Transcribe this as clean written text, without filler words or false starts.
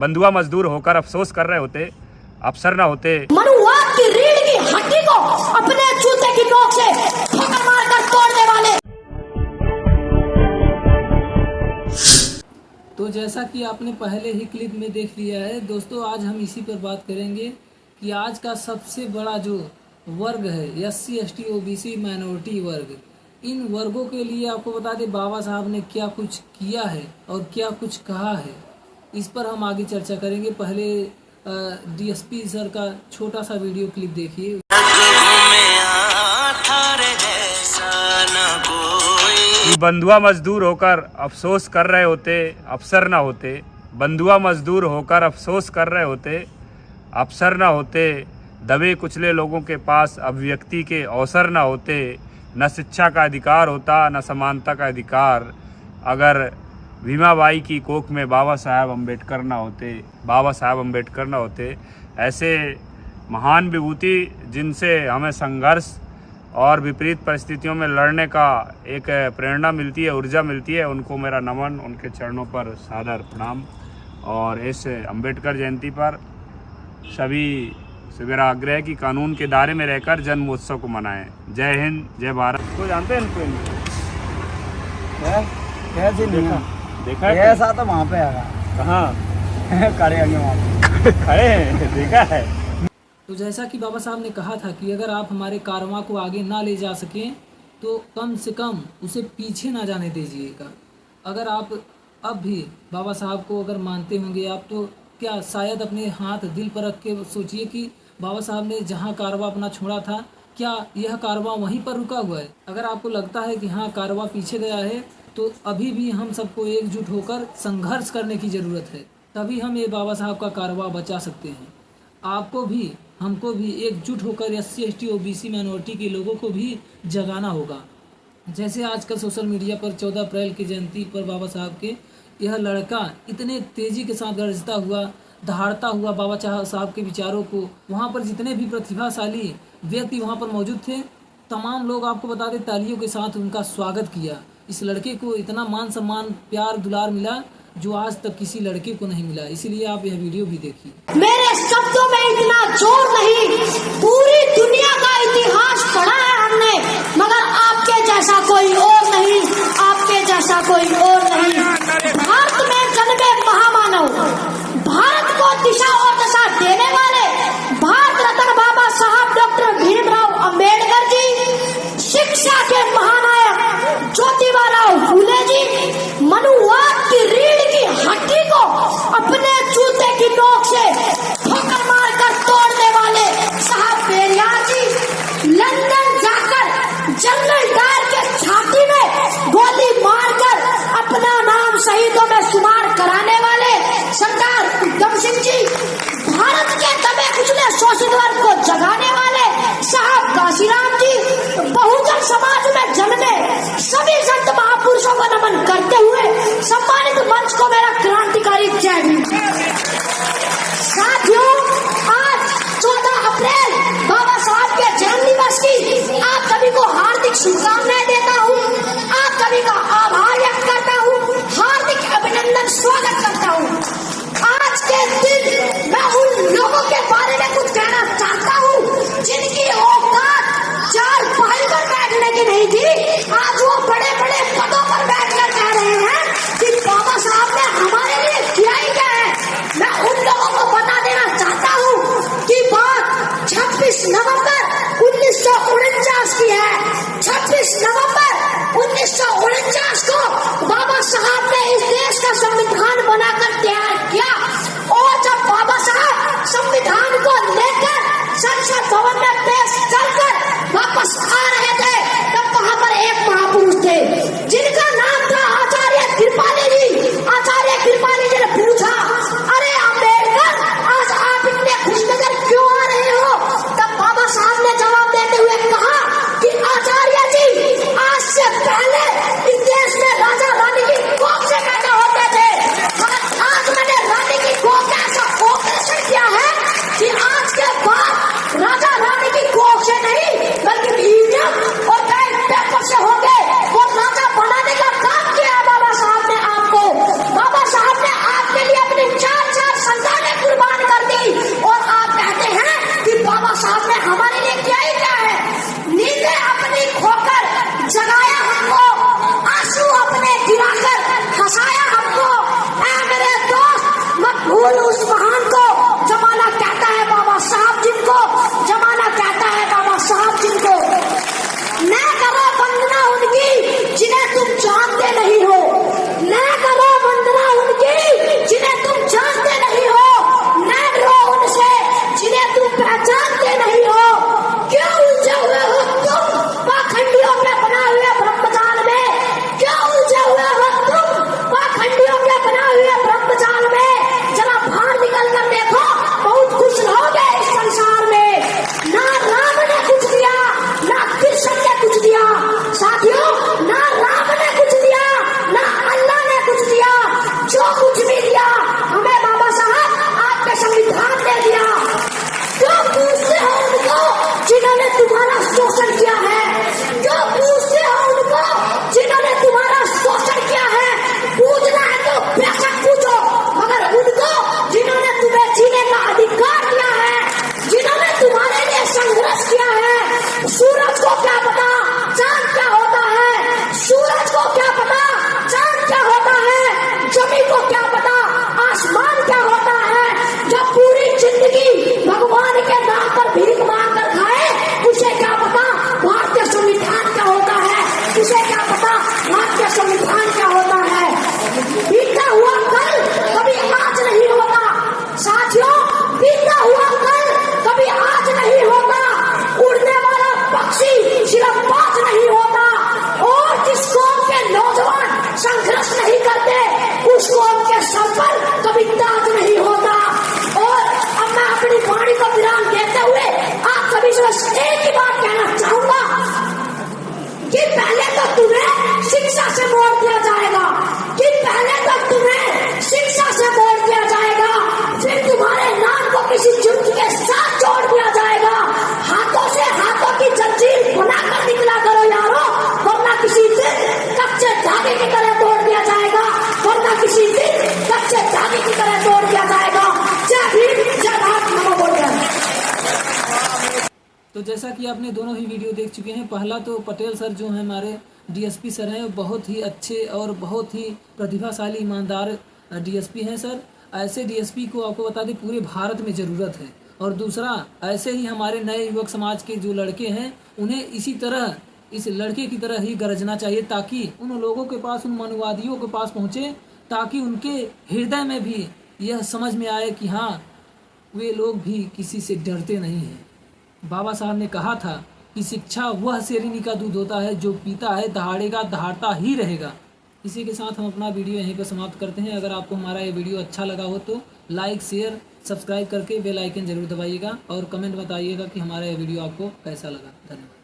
बंधुआ मजदूर होकर अफसोस कर रहे होते, अफसर ना होते। मनुवाद की रीढ़ की हड्डी को अपने जूते की नोक से ठोकर मारकर तोड़ने वाले। तो जैसा कि आपने पहले ही क्लिप में देख लिया है दोस्तों, आज हम इसी पर बात करेंगे कि आज का सबसे बड़ा जो वर्ग है SC ST OBC माइनॉरिटी वर्ग, इन वर्गों के लिए आपको बता दें बाबा साहब ने क्या कुछ किया है और क्या कुछ कहा है, इस पर हम आगे चर्चा करेंगे। पहले DSP सर का छोटा सा वीडियो क्लिप देखिए। बंधुआ मजदूर होकर अफसोस कर रहे होते, अफसर ना होते। बंधुआ मजदूर होकर अफसोस कर रहे होते, अफसर ना होते। दबे कुचले लोगों के पास अभिव्यक्ति के अवसर ना होते। न शिक्षा का अधिकार होता, न समानता का अधिकार, अगर भीमाबाई की कोख में बाबा साहब अम्बेडकर ना होते, बाबा साहब अम्बेडकर ना होते। ऐसे महान विभूति जिनसे हमें संघर्ष और विपरीत परिस्थितियों में लड़ने का एक प्रेरणा मिलती है, ऊर्जा मिलती है, उनको मेरा नमन, उनके चरणों पर सादर प्रणाम। और इस अम्बेडकर जयंती पर सभी से मेरा आग्रह है कि कानून के दायरे में रहकर जन्मोत्सव को मनाएं। जय हिंद, जय भारत। तो जानते हैं इनको? कैसे नहीं देखा ऐसा तो वहाँ पे आएगा। कहाँ खड़े होंगे वहाँ पे? खड़े हैं, देखा है। तो जैसा कि बाबा साहब ने कहा था कि अगर आप हमारे कारवां को आगे ना ले जा सकें तो कम से कम उसे पीछे ना जाने दीजिएगा। अगर आप अब भी बाबा साहब को अगर मानते होंगे आप, तो क्या शायद अपने हाथ दिल पर रख के सोचिए कि बाबा साहब ने जहां कारवां अपना छोड़ा था, क्या यह कारवां वहीं पर रुका हुआ है? अगर आपको लगता है कि हाँ कारवां पीछे गया है, तो अभी भी हम सबको एकजुट होकर संघर्ष करने की ज़रूरत है, तभी हम ये बाबा साहब का कारवां बचा सकते हैं। आपको भी, हमको भी एकजुट होकर SC ST OBC माइनॉरिटी के लोगों को भी जगाना होगा। जैसे आजकल सोशल मीडिया पर 14 अप्रैल की जयंती पर बाबा साहब के यह लड़का इतने तेज़ी के साथ गरजता हुआ, दहाड़ता हुआ बाबा साहब के विचारों को, वहाँ पर जितने भी प्रतिभाशाली व्यक्ति वहाँ पर मौजूद थे, तमाम लोग आपको बता दें तालियों के साथ उनका स्वागत किया। इस लड़के को इतना मान सम्मान, प्यार दुलार मिला जो आज तक किसी लड़के को नहीं मिला। इसीलिए आप यह वीडियो भी देखिए। मेरे शब्दों में इतना जोर नहीं, पूरी दुनिया का इतिहास पढ़ा है हमने, मगर आपके जैसा कोई और नहीं, आपके जैसा कोई और नहीं। भारत में जन्मे महामानव, भारत को दिशा और दशा देने वाले भारत रत्न बाबा साहब डॉक्टर भीमराव अंबेडकर जी, शिक्षा के महानायक ज्योतिबाराव फूले जी, मनुवाद की रीढ़ की हड्डी को अपने जूते की नोक से ठोकर मारकर तोड़ने वाले साहब पेरियार जी, लंदन जाकर जनरल डायर के छाती में गोली मारकर अपना नाम शहीदों में जैसा कि आपने दोनों ही वीडियो देख चुके हैं, पहला तो पटेल सर जो हैं हमारे डीएसपी सर हैं, बहुत ही अच्छे और बहुत ही प्रतिभाशाली ईमानदार डीएसपी हैं सर। ऐसे डीएसपी को आपको बता दें पूरे भारत में ज़रूरत है। और दूसरा, ऐसे ही हमारे नए युवक समाज के जो लड़के हैं उन्हें इसी तरह, इस लड़के की तरह ही गरजना चाहिए, ताकि उन लोगों के पास, उन मनुवादियों के पास पहुँचे, ताकि उनके हृदय में भी यह समझ में आए कि हाँ, वे लोग भी किसी से डरते नहीं हैं। बाबा साहब ने कहा था कि शिक्षा वह शेरनी का दूध होता है जो पीता है दहाड़ेगा, दहाड़ता ही रहेगा। इसी के साथ हम अपना वीडियो यहीं पर समाप्त करते हैं। अगर आपको हमारा ये वीडियो अच्छा लगा हो तो लाइक, शेयर, सब्सक्राइब करके बेल आइकन जरूर दबाइएगा और कमेंट बताइएगा कि हमारा ये वीडियो आपको कैसा लगा। धन्यवाद।